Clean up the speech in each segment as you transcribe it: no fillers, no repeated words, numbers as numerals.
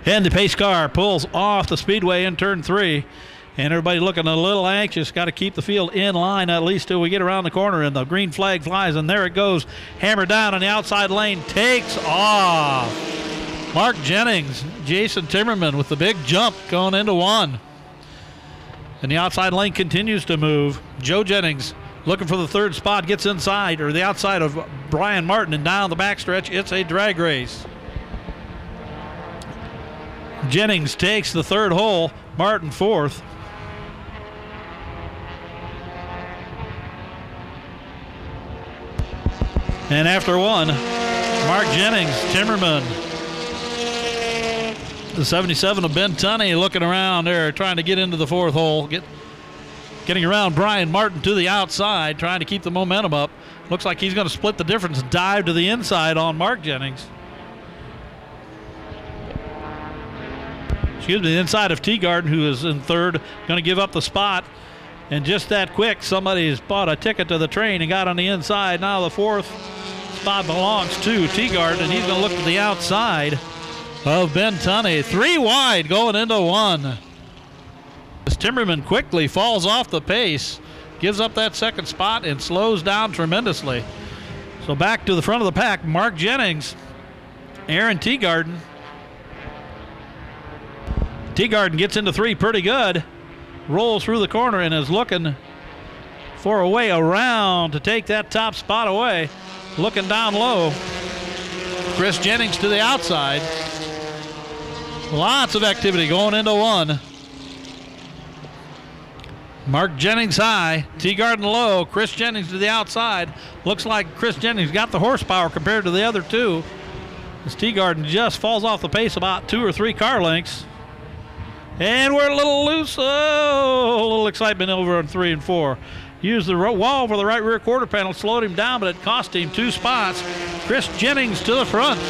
And the pace car pulls off the speedway in turn 3. And everybody looking a little anxious. Got to keep the field in line at least till we get around the corner. And the green flag flies, and there it goes. Hammered down on the outside lane. Takes off. Mark Jennings, Jason Timmerman with the big jump going into 1. And the outside lane continues to move. Joe Jennings looking for the third spot. Gets inside, or the outside of Brian Martin, and down the backstretch. It's a drag race. Jennings takes the third hole. Martin fourth. And after 1, Mark Jennings, Timmerman. The 77 of Ben Tunney looking around there, trying to get into the fourth hole. Getting around Brian Martin to the outside, trying to keep the momentum up. Looks like he's going to split the difference, dive to the inside on Mark Jennings. Excuse me, the inside of Teagarden, who is in third, going to give up the spot. And just that quick, somebody's bought a ticket to the train and got on the inside. Now the fourth spot belongs to Teagarden, and he's going to look to the outside of Ben Tunney. 3 wide going into 1. As Timmerman quickly falls off the pace, gives up that second spot, and slows down tremendously. So back to the front of the pack, Mark Jennings, Aaron Teagarden. Teagarden gets into 3 pretty good. Rolls through the corner and is looking for a way around to take that top spot away. Looking down low. Chris Jennings to the outside. Lots of activity going into 1. Mark Jennings high, Teagarden low, Chris Jennings to the outside. Looks like Chris Jennings got the horsepower compared to the other two. As Teagarden just falls off the pace about 2 or 3 car lengths. And we're a little loose. Oh, a little excitement over on 3 and 4. Used the wall for the right rear quarter panel, slowed him down, but it cost him 2 spots. Chris Jennings to the front.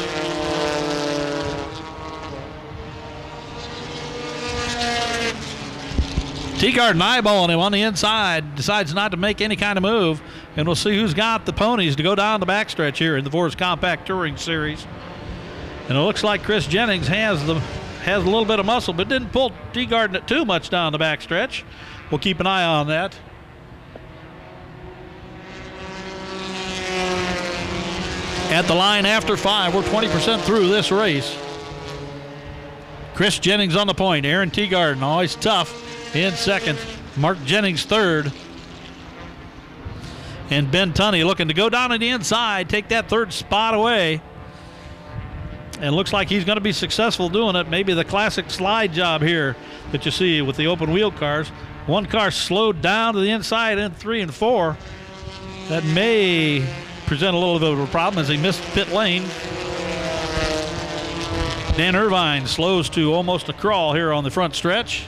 Teagarden eyeballing him on the inside, decides not to make any kind of move, and we'll see who's got the ponies to go down the backstretch here in the Vore's Compact Touring Series. And it looks like Chris Jennings has a little bit of muscle, but didn't pull Teagarden too much down the backstretch. We'll keep an eye on that. At the line after 5, we're 20% through this race. Chris Jennings on the point. Aaron Teagarden, always tough, in second. Mark Jennings third. And Ben Tunney looking to go down on the inside, take that third spot away. And looks like he's going to be successful doing it. Maybe the classic slide job here that you see with the open wheel cars. One car slowed down to the inside in 3 and 4. That may present a little bit of a problem as he missed pit lane. Dan Irvine slows to almost a crawl here on the front stretch.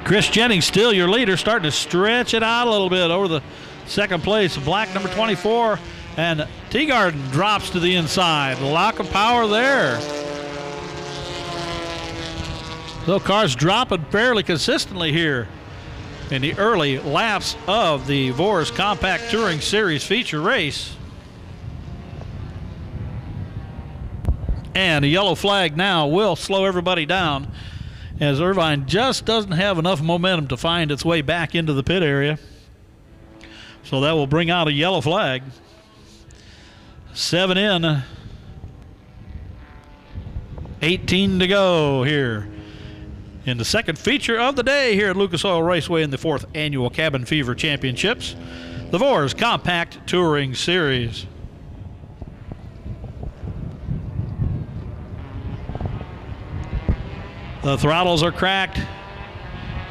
Chris Jennings still your leader, starting to stretch it out a little bit over the second place. Black number 24, and Teagarden drops to the inside. Lock of power there. So cars dropping fairly consistently here in the early laps of the Vore's Compact Touring Series feature race. And a yellow flag now will slow everybody down, as Irvine just doesn't have enough momentum to find its way back into the pit area. So that will bring out a yellow flag. 7 in, 18 to go here in the second feature of the day here at Lucas Oil Raceway in the 4th Annual Cabin Fever Championships, the Vore's Compact Touring Series. The throttles are cracked,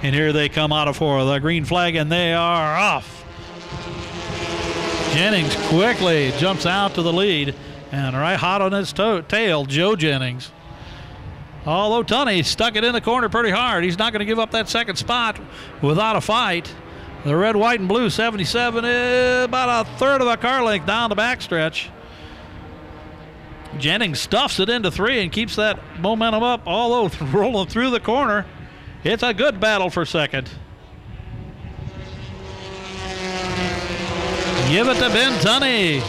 and here they come out of 4. The green flag, and they are off. Jennings quickly jumps out to the lead, and right hot on his tail, Joe Jennings. Although Tunney stuck it in the corner pretty hard, he's not going to give up that second spot without a fight. The red, white, and blue 77 is about a third of a car length down the backstretch. Jennings stuffs it into 3 and keeps that momentum up, although rolling through the corner. It's a good battle for second. Give it to Ben Tunney.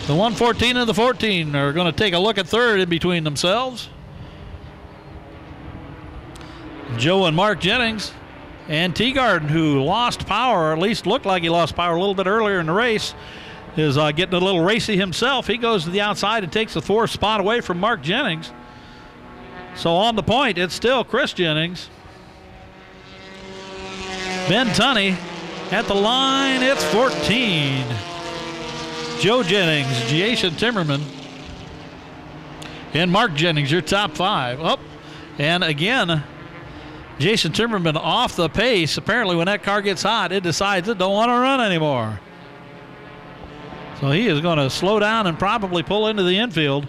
The 114 and the 14 are going to take a look at third in between themselves. Joe and Mark Jennings. And Teagarden, who lost power, or at least looked like he lost power a little bit earlier in the race, is getting a little racy himself. He goes to the outside and takes the 4th spot away from Mark Jennings. So on the point, it's still Chris Jennings. Ben Tunney at the line, it's 14. Joe Jennings, Jason Timmerman, and Mark Jennings, your top 5. Oh, and again, Jason Timmerman off the pace. Apparently when that car gets hot, it decides it don't want to run anymore. So he is going to slow down and probably pull into the infield,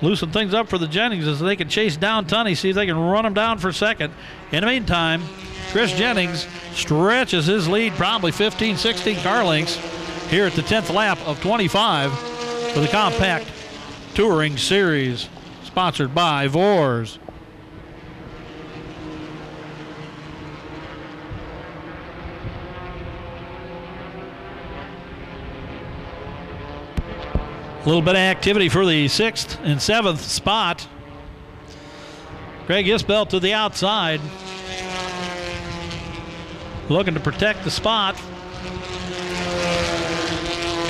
loosen things up for the Jennings as they can chase down Tunney, see if they can run him down for second. In the meantime, Chris Jennings stretches his lead probably 15, 16 car lengths here at the 10th lap of 25 for the Compact Touring Series, sponsored by Vore. A little bit of activity for the 6th and 7th spot. Greg Isbell to the outside, looking to protect the spot.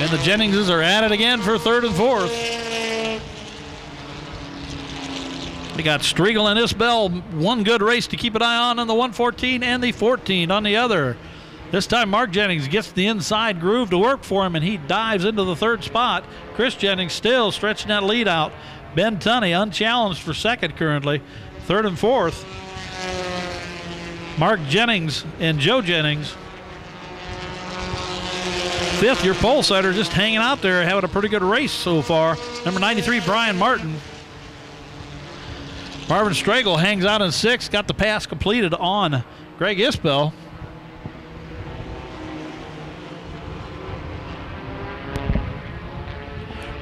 And the Jenningses are at it again for 3rd and 4th. They got Striegel and Isbell, one good race to keep an eye on the 114 and the 14 on the other. This time Mark Jennings gets the inside groove to work for him, and he dives into the 3rd spot. Chris Jennings still stretching that lead out. Ben Tunney unchallenged for 2nd currently. 3rd and 4th. Mark Jennings and Joe Jennings. 5th, your pole setter, just hanging out there, having a pretty good race so far. Number 93, Brian Martin. Marvin Striegel hangs out in 6th, got the pass completed on Greg Isbell.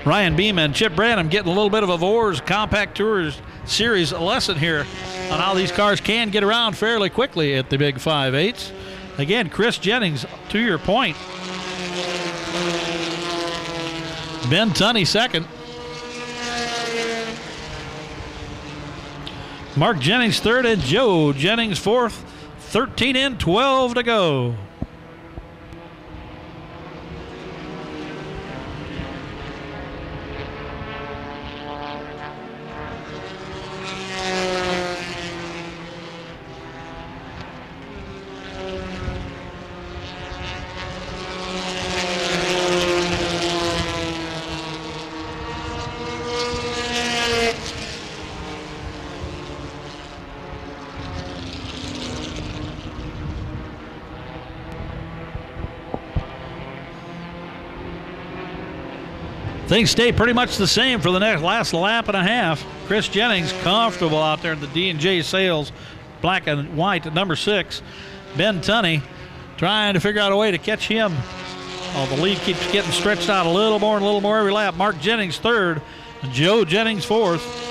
Ryan Beam and Chip Branham getting a little bit of a Vore's Compact Tours Series lesson here on how these cars can get around fairly quickly at the big 5/8s. Again, Chris Jennings, to your point. Ben Tunney 2nd. Mark Jennings 3rd and Joe Jennings 4th. 13 and 12 to go. Things stay pretty much the same for the last lap and a half. Chris Jennings comfortable out there in the D&J Sales black and white at number 6. Ben Tunney trying to figure out a way to catch him. Oh, the lead keeps getting stretched out a little more and a little more every lap. Mark Jennings 3rd, Joe Jennings 4th.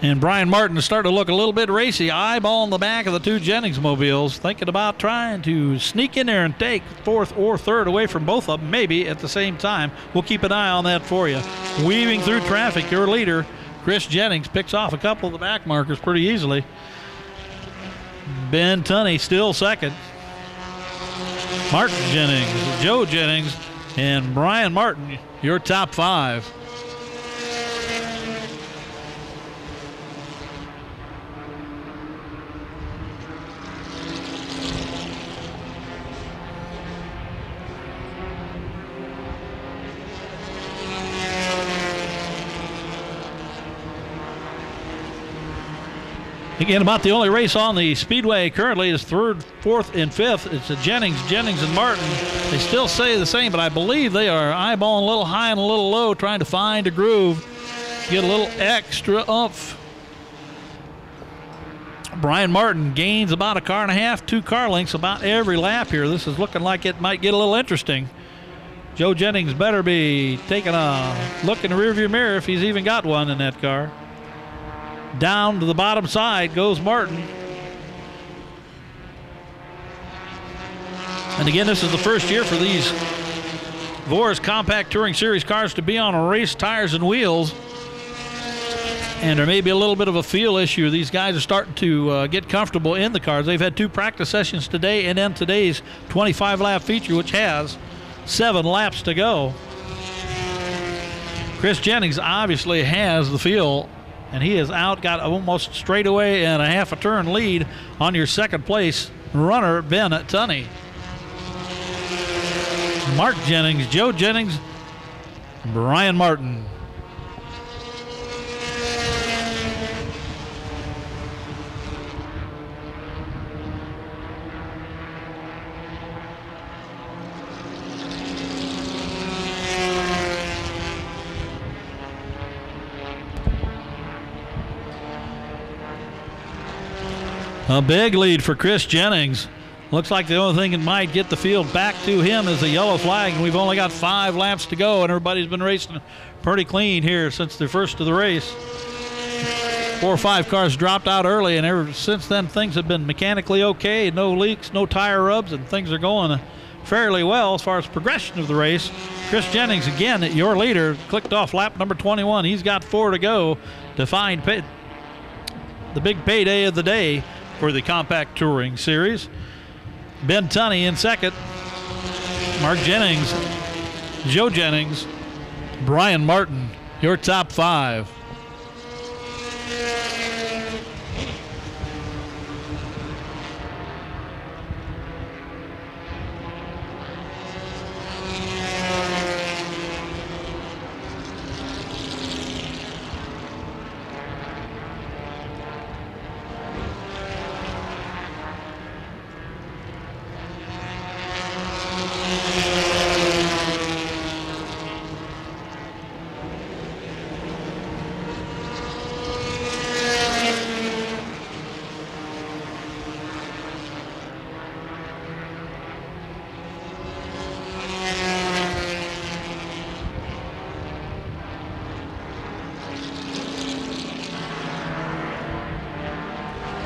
And Brian Martin is starting to look a little bit racy, eyeballing the back of the 2 Jennings mobiles, thinking about trying to sneak in there and take 4th or 3rd away from both of them, maybe at the same time. We'll keep an eye on that for you. Weaving through traffic, your leader, Chris Jennings, picks off a couple of the back markers pretty easily. Ben Tunney still 2nd. Mark Jennings, Joe Jennings, and Brian Martin, your top 5. Again, about the only race on the speedway currently is 3rd, 4th, and 5th. It's a Jennings, and Martin. They still say the same, but I believe they are eyeballing a little high and a little low, trying to find a groove, get a little extra oomph. Brian Martin gains about a car and a half, 2 car lengths about every lap here. This is looking like it might get a little interesting. Joe Jennings better be taking a look in the rearview mirror if he's even got one in that car. Down to the bottom side goes Martin. And again, this is the first year for these Vore's Compact Touring Series cars to be on race tires and wheels. And there may be a little bit of a feel issue. These guys are starting to get comfortable in the cars. They've had 2 practice sessions today and then today's 25-lap feature, which has 7 laps to go. Chris Jennings obviously has the feel, and he is out, got almost straightaway and a half a turn lead on your second place runner, Ben Tunney. Mark Jennings, Joe Jennings, Brian Martin. A big lead for Chris Jennings. Looks like the only thing that might get the field back to him is the yellow flag, and we've only got 5 laps to go, and everybody's been racing pretty clean here since the first of the race. 4 or 5 cars dropped out early, and ever since then things have been mechanically okay. No leaks, no tire rubs, and things are going fairly well as far as progression of the race. Chris Jennings, again, your leader, clicked off lap number 21. He's got 4 to go to find the big payday of the day for the Compact Touring Series. Ben Tunney in second. Mark Jennings, Joe Jennings, Brian Martin, your top 5.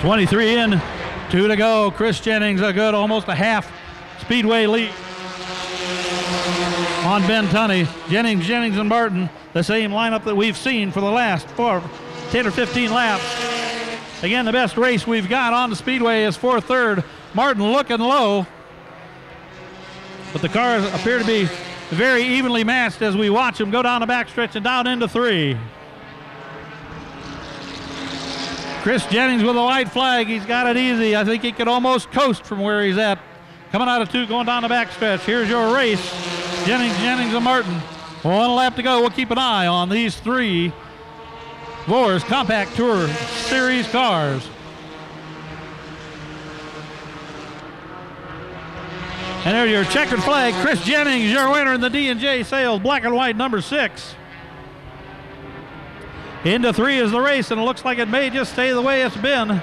.23 in, 2 to go. Chris Jennings, a good almost a half speedway lead on Ben Tunney. Jennings, and Martin, the same lineup that we've seen for the last 10 or 15 laps. Again, the best race we've got on the speedway is 4-3. Martin looking low, but the cars appear to be very evenly matched as we watch them go down the backstretch and down into 3. Chris Jennings with a white flag. He's got it easy. I think he could almost coast from where he's at. Coming out of 2, going down the backstretch. Here's your race. Jennings, and Martin. 1 lap to go. We'll keep an eye on these 3 Vore's Compact Tour Series cars. And there's your checkered flag. Chris Jennings, your winner in the D&J Sales black and white number 6. Into 3 is the race, and it looks like it may just stay the way it's been.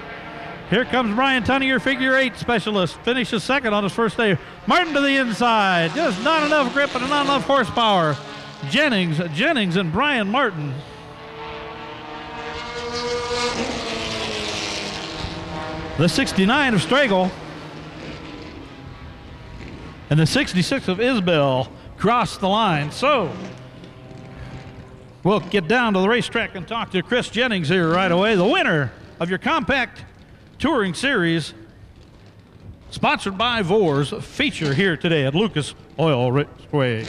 Here comes Brian Tunney, your figure 8 specialist. Finishes second on his first day. Martin to the inside. Just not enough grip and not enough horsepower. Jennings, and Brian Martin. The 69 of Stragle and the 66 of Isbell cross the line. So we'll get down to the racetrack and talk to Chris Jennings here right away, the winner of your Compact Touring Series, sponsored by Vore's feature here today at Lucas Oil Raceway.